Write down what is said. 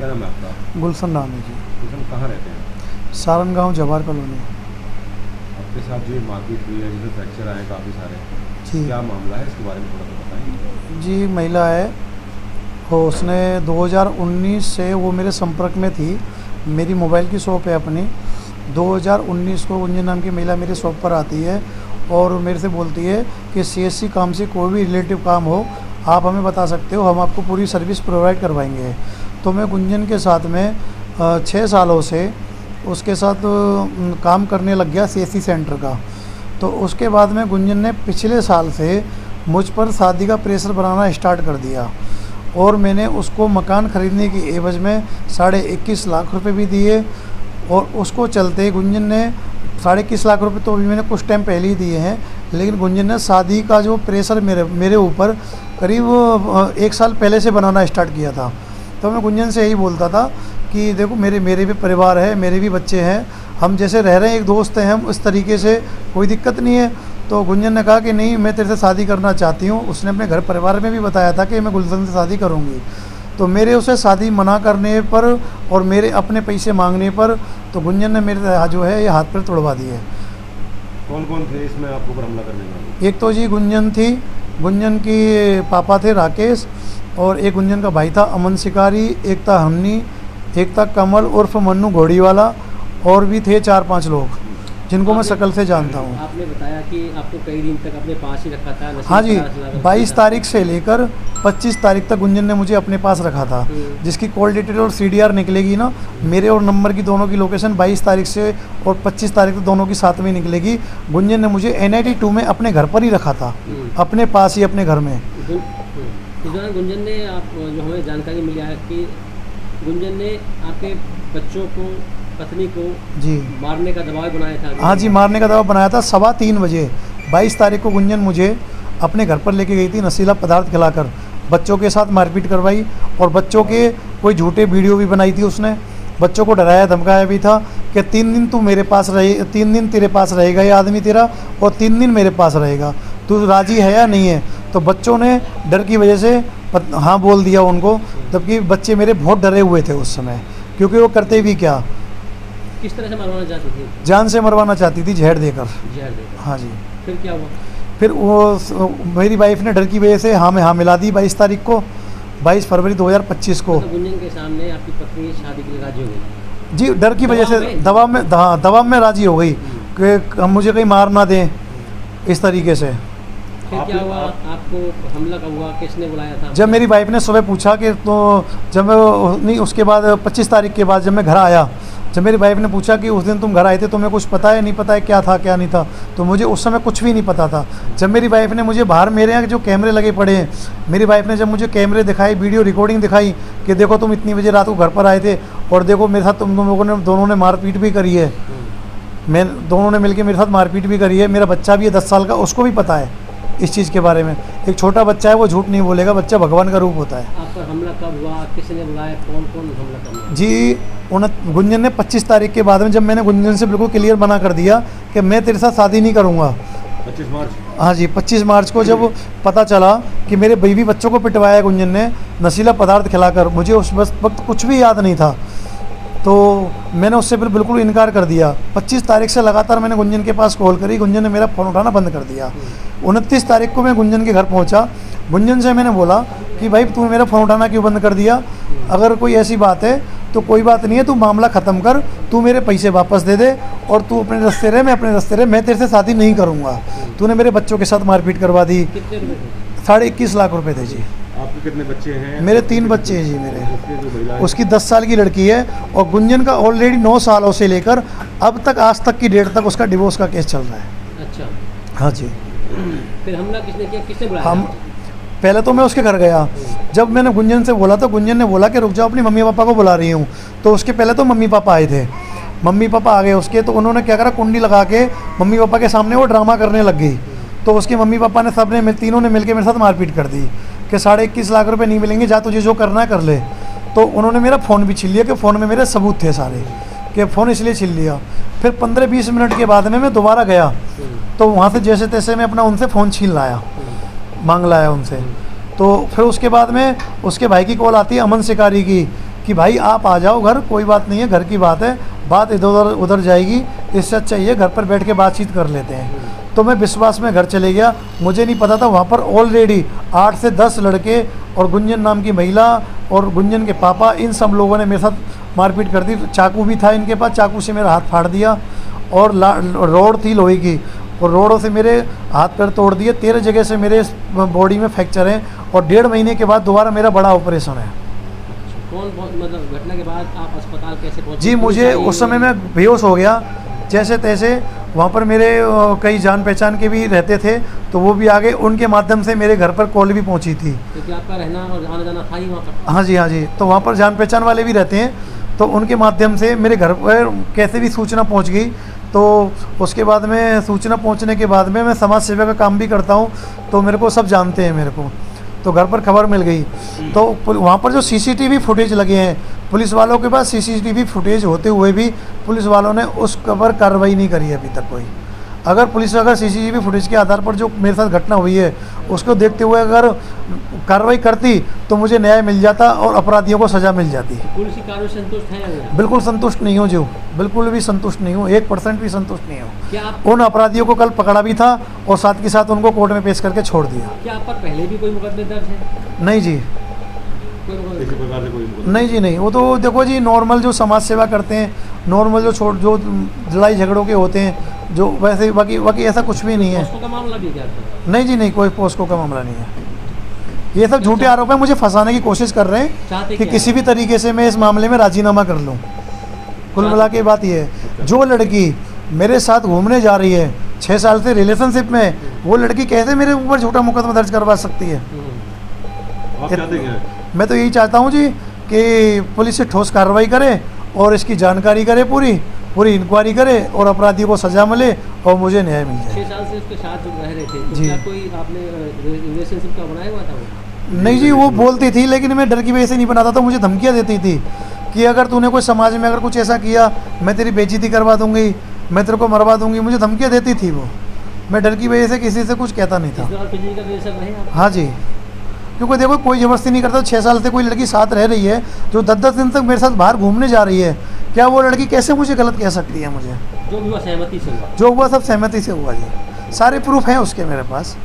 क्या नाम है आपका? गुलशन नाम है जी। गुलशन, कहाँ रहते हैं? सारन गाँव जवाहर कॉलोनी। आपके साथ जो ये मारपीट हुई है, जिसमें फ्रैक्चर आए काफ़ी सारे, जी क्या मामला है, इसके बारे में थोड़ा सा बताएंगे? जी, महिला है और उसने 2019 से वो मेरे संपर्क में थी। मेरी मोबाइल की शॉप है अपनी। 2019 को गुंजन नाम की महिला मेरी शॉप पर आती है और मेरे से बोलती है कि सीएससी काम से कोई भी रिलेटिव काम हो आप हमें बता सकते हो, हम आपको पूरी सर्विस प्रोवाइड करवाएंगे। तो मैं गुंजन के साथ में 6 सालों से उसके साथ काम करने लग गया सीएससी सेंटर का। तो उसके बाद में गुंजन ने पिछले साल से मुझ पर शादी का प्रेशर बनाना स्टार्ट कर दिया और मैंने उसको मकान ख़रीदने की एवज़ में 21.5 लाख रुपए भी दिए और उसको चलते गुंजन ने 21.5 लाख रुपए तो अभी मैंने कुछ टाइम पहले ही दिए हैं, लेकिन गुंजन ने शादी का जो प्रेशर मेरे ऊपर करीब 1 साल पहले से बनाना स्टार्ट किया था। तो मैं गुंजन से यही बोलता था कि देखो मेरे भी परिवार है, मेरे भी बच्चे हैं, हम जैसे रह रहे हैं एक दोस्त हैं, हम इस तरीके से कोई दिक्कत नहीं है। तो गुंजन ने कहा कि नहीं, मैं तेरे से शादी करना चाहती हूँ। उसने अपने घर परिवार में भी बताया था कि मैं गुलशन से शादी करूँगी। तो मेरे उसे शादी मना करने पर और मेरे अपने पैसे मांगने पर तो गुंजन ने मेरे जो है ये हाथ पैर तोड़वा दिए। कौन कौन थे इसमें आपके ऊपर हमला करने वाले? एक तो जी गुंजन थी, गुंजन की पापा थे राकेश, और एक गुंजन का भाई था अमन शिकारी, एक था हन्नी, एक था कमल उर्फ मन्नू घोड़ी वाला, और भी थे 4-5 लोग जिनको मैं शकल से जानता हूँ। आपने बताया कि आपको कई दिन तक अपने पास ही रखा था। हाँ जी, 22 तारीख से लेकर 25 तारीख तक गुंजन ने मुझे अपने पास रखा था, जिसकी कॉल डिटेल और CDR निकलेगी ना, मेरे और नंबर की दोनों की लोकेशन 22 तारीख से और 25 तारीख तक दोनों की साथ में निकलेगी। गुंजन ने मुझे NIT 2 में अपने घर पर ही रखा था, अपने पास ही अपने घर में। गुंजन ने आप जो हमें जानकारी मिली है कि गुंजन ने आपके बच्चों को, पत्नी को जी मारने का दबाव बनाया था। हाँ जी, मारने का दबाव बनाया था। 3:15 बजे 22 तारीख को गुंजन मुझे अपने घर पर लेके गई थी, नशीला पदार्थ खिलाकर बच्चों के साथ मारपीट करवाई और बच्चों के कोई झूठे वीडियो भी बनाई थी उसने। बच्चों को डराया धमकाया भी था कि 3 दिन तू मेरे पास रहे, 3 दिन तेरे पास रहेगा ये आदमी तेरा, और 3 दिन मेरे पास रहेगा, तू राज़ी है या नहीं है। तो बच्चों ने डर की वजह से हाँ बोल दिया उनको, जबकि बच्चे मेरे बहुत डरे हुए थे उस समय, क्योंकि वो करते भी क्या, किस तरह से मरवाना चाहती थी? जान से मरवाना चाहती थी, जहर देकर। जहर देकर? हाँ जी। फिर क्या हुआ? फिर वो मेरी वाइफ ने डर की वजह से हाँ में हाँ मिला दी 22 तारीख को, 22 फरवरी 2025 को। तो गुंजन के सामने आपकी पत्नी शादी के लिए राजी हो गई? जी, डर की वजह से दबाव में राजी हो गई कि मुझे कहीं मार ना दें, इस तरीके से। फिर क्या हुआ? आपको हमला कब हुआ? किसने बुलाया था? जब मेरी वाइफ ने सुबह पूछा कि तो जब नहीं, उसके बाद 25 तारीख के बाद जब मैं घर आया, जब मेरी वाइफ ने पूछा कि उस दिन तुम घर आए थे, तुम्हें कुछ पता है नहीं पता है क्या था क्या नहीं था, तो मुझे उस समय कुछ भी नहीं पता था। जब मेरी वाइफ ने मुझे बाहर, मेरे यहाँ जो कैमरे लगे पड़े हैं, मेरी वाइफ ने जब मुझे कैमरे दिखाई, वीडियो रिकॉर्डिंग दिखाई कि देखो तुम इतनी बजे रात को घर पर आए थे और देखो मेरे साथ तुम लोगों ने दोनों ने मारपीट भी करी है, मैं दोनों ने मिलकर मेरे साथ मारपीट भी करी है। मेरा बच्चा भी है 10 साल का, उसको भी पता है इस चीज़ के बारे में। एक छोटा बच्चा है, वो झूठ नहीं बोलेगा, बच्चा भगवान का रूप होता है। आप पर हमला कब हुआ? किसने बुलाया? कौन कौन हमला करना? जी, गुंजन ने 25 तारीख के बाद में, जब मैंने गुंजन से बिल्कुल क्लियर मना कर दिया कि मैं तेरे साथ शादी नहीं करूँगा। 25 मार्च? हाँ जी, 25 मार्च को जब पता चला कि मेरे बीवी बच्चों को पिटवाया गुंजन ने नशीला पदार्थ खिलाकर, मुझे उस वक्त कुछ भी याद नहीं था, तो मैंने उससे बिल्कुल इनकार कर दिया। 25 तारीख से लगातार मैंने गुंजन के पास कॉल करी, गुंजन ने मेरा फ़ोन उठाना बंद कर दिया। 29 तारीख को मैं गुंजन के घर पहुंचा। गुंजन से मैंने बोला कि भाई तू मेरा फ़ोन उठाना क्यों बंद कर दिया? अगर कोई ऐसी बात है तो कोई बात नहीं है, तू मामला ख़त्म कर, तू मेरे पैसे वापस दे दे और तू अपने रास्ते रहे, मैं अपने रास्ते रहे, मैं तेरे से शादी नहीं करूँगा। तूने मेरे बच्चों के साथ मारपीट करवा दी। 21.5 लाख रुपये थे जी। आपके कितने बच्चे हैं? मेरे 3 बच्चे हैं जी मेरे। उसकी उसकी 10 साल की लड़की है और गुंजन का ऑलरेडी 9 सालों से लेकर अब तक आज तक की डेट तक उसका डिवोर्स का केस चल रहा है। अच्छा, हाँ जी। फिर हमला किसने किया? किसने बुलाया? हम पहले तो मैं उसके घर गया। जब मैंने गुंजन से बोला तो गुंजन ने बोला कि रुक जाओ, अपनी मम्मी पापा को बुला रही हूँ। तो उसके पहले तो मम्मी पापा आए थे, मम्मी पापा आ गए उसके, तो उन्होंने क्या करा, कुंडी लगा के मम्मी पापा के सामने वो ड्रामा करने लग गई। तो उसके मम्मी पापा ने तीनों ने मिलकर मेरे साथ मारपीट कर दी कि 21.5 लाख रुपए नहीं मिलेंगे, जा तुझे जो करना है कर ले। तो उन्होंने मेरा फ़ोन भी छीन लिया कि फ़ोन में मेरे सबूत थे सारे, कि फ़ोन इसलिए छीन लिया। फिर 15-20 मिनट के बाद में मैं दोबारा गया, तो वहाँ से जैसे तैसे मैं अपना उनसे फ़ोन छीन लाया, मांग लाया उनसे। तो फिर उसके बाद में उसके भाई की कॉल आती है अमन शिकारी की कि भाई आप आ जाओ घर, कोई बात नहीं है, घर की बात है, बात इधर उधर उधर जाएगी, इससे अच्छा ये घर पर बैठ के बातचीत कर लेते हैं। तो मैं विश्वास में घर चले गया। मुझे नहीं पता था वहाँ पर ऑलरेडी 8 से 10 लड़के और गुंजन नाम की महिला और गुंजन के पापा, इन सब लोगों ने मेरे साथ मारपीट कर दी। चाकू भी था इनके पास, चाकू से मेरा हाथ फाड़ दिया और रोड थी लोहे की, और रोडों से मेरे हाथ पैर तोड़ दिए। 13 जगह से मेरे बॉडी में फ्रैक्चर है, और 1.5 महीने के बाद दोबारा मेरा बड़ा ऑपरेशन है। कौन मतलब घटना के बाद आप अस्पताल कैसे पहुंचे? जी, मुझे उस समय मैं बेहोश हो गया जैसे तैसे। वहाँ पर मेरे कई जान पहचान के भी रहते थे, तो वो भी आ गए, उनके माध्यम से मेरे घर पर कॉल भी पहुँची थी। क्योंकि आपका रहना और आना जाना था ही वहाँ पर। हाँ जी, हाँ जी। तो वहाँ पर जान पहचान वाले भी रहते हैं, तो उनके माध्यम से मेरे घर पर कैसे भी सूचना पहुँच गई। तो उसके बाद में सूचना पहुँचने के बाद में मैं समाज सेवा का काम भी करता हूँ, तो मेरे को सब जानते हैं मेरे को, तो घर पर खबर मिल गई। तो वहाँ पर जो सीसीटीवी फुटेज लगे हैं, पुलिस वालों के पास सीसीटीवी फुटेज होते हुए भी पुलिस वालों ने उस पर कार्रवाई नहीं करी अभी तक कोई। अगर पुलिस अगर सीसीटीवी फुटेज के आधार पर जो मेरे साथ घटना हुई है उसको देखते हुए अगर कार्रवाई करती तो मुझे न्याय मिल जाता और अपराधियों को सज़ा मिल जाती। पुलिस की कार्रवाई से संतुष्ट हैं या नहीं? बिल्कुल संतुष्ट नहीं हूँ जो, बिल्कुल भी संतुष्ट नहीं हूँ, 1% भी संतुष्ट नहीं हूँ। क्या आप उन अपराधियों को कल पकड़ा भी था और साथ के साथ उनको कोर्ट में पेश करके छोड़ दिया। क्या आप पर पहले भी कोई मुकदमे दर्ज है? नहीं जी, कोई मुकदमे- किसी प्रकार से कोई मुकदमा? नहीं जी नहीं। वो तो देखो जी, नॉर्मल जो समाज सेवा करते हैं, नॉर्मल जो लड़ाई झगड़ों के होते हैं, जो वैसे बाकी ऐसा कुछ भी नहीं है। पॉस्को का मामला भी क्या था? नहीं जी नहीं, कोई पोस्को का मामला नहीं है। ये सब झूठे आरोप हैं, मुझे फंसाने की कोशिश कर रहे हैं चाहते कि क्या किसी भी तरीके से मैं इस मामले में राजीनामा कर लूँ। कुल मिला के बात ये है, जो लड़की मेरे साथ घूमने जा रही है, 6 साल से रिलेशनशिप में है, वो लड़की कैसे मेरे ऊपर झूठा मुकदमा दर्ज करवा सकती है? आप चाहते क्या हैं? मैं तो यही चाहता हूँ जी कि पुलिस से ठोस कार्रवाई करे और इसकी जानकारी करे, पूरी इंक्वायरी करे और अपराधियों को सज़ा मिले और मुझे न्याय मिल जाए। 6 साल से उसके साथ जो रह रहे थे, तो जी। क्या कोई आपने रिलेशनशिप का बनाया हुआ था वो? नहीं जी, वो बोलती थी, लेकिन मैं डर की वजह से नहीं बनाता था। मुझे धमकियाँ देती थी कि अगर तूने कोई समाज में अगर कुछ ऐसा किया, मैं तेरी बेइज्जती करवा दूंगी, मैं तेरे को मरवा दूंगी। मुझे धमकियाँ देती थी वो। मैं डर की वजह से किसी से कुछ कहता नहीं था। इस दौरान फिजिकल रिलेशन रहे आप? हाँ जी, क्योंकि देखो कोई ज़बरदस्ती नहीं करता। 6 साल से कोई लड़की साथ रह रही है, जो 10-10 दिन तक मेरे साथ बाहर घूमने जा रही है, क्या वो लड़की कैसे मुझे गलत कह सकती है? मुझे जो भी हुआ सहमति से हुआ? जो हुआ सब सहमति से हुआ जी, सारे प्रूफ हैं उसके मेरे पास।